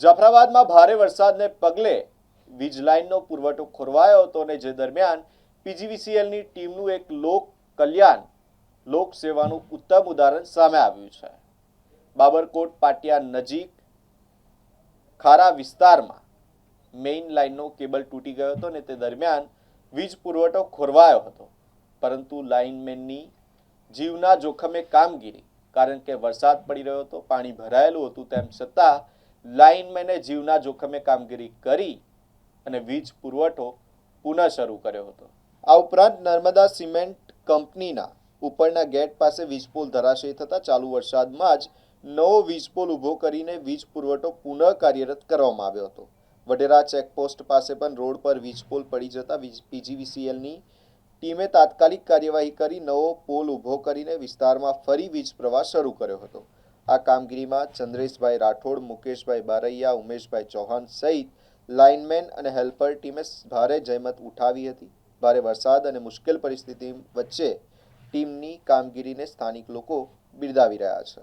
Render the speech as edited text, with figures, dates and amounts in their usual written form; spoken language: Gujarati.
જાફરાબાદમાં ભારે વરસાદને પગલે વીજ લાઇનનો પુરવઠો ખોરવાયો હતો અને જે દરમિયાન પીજીવીસીએલની ટીમનું એક લોક કલ્યાણ લોક સેવાનું ઉત્તમ ઉદાહરણ સામે આવ્યું છે। બાબરકોટ પાટિયા નજીક ખારા વિસ્તારમાં મેઇન લાઇનનો કેબલ તૂટી ગયો હતો અને તે દરમિયાન વીજ પુરવઠો ખોરવાયો હતો, પરંતુ લાઇનમેનની જીવના જોખમે કામગીરી, કારણ કે વરસાદ પડી રહ્યો હતો, પાણી ભરાયેલું હતું, તેમ છતાં લાઇનમેને જીવના જોખમે કામગીરી કરી અને વીજ પુરવઠો પુનઃ શરૂ કર્યો હતો। આ ઉપરાંત નર્મદા સિમેન્ટ કંપનીના ઉપરના ગેટ પાસે વીજપોલ ધરાશયી થતા ચાલુ વરસાદમાં જ નવો વીજપોલ ઊભો કરીને વીજ પુરવઠો પુનઃ કાર્યરત કરવામાં આવ્યો હતો। વડેરા ચેકપોસ્ટ પાસે પણ રોડ પર વીજપોલ પડી જતા પીજીવીસીએલની ટીમે તાત્કાલિક કાર્યવાહી કરી નવો પોલ ઊભો કરીને વિસ્તારમાં ફરી વીજ પ્રવાહ શરૂ કર્યો હતો। આ કામગીરીમાં ચંદ્રેશભાઈ રાઠોડ, મુકેશભાઈ બારૈયા, ઉમેશભાઈ ચૌહાણ સહિત લાઇનમેન અને હેલ્પર ટીમે ભારે જહેમત ઉઠાવી હતી। ભારે વરસાદ અને મુશ્કેલ પરિસ્થિતિ વચ્ચે ટીમની કામગીરીને સ્થાનિક લોકો બિરદાવી રહ્યા છે।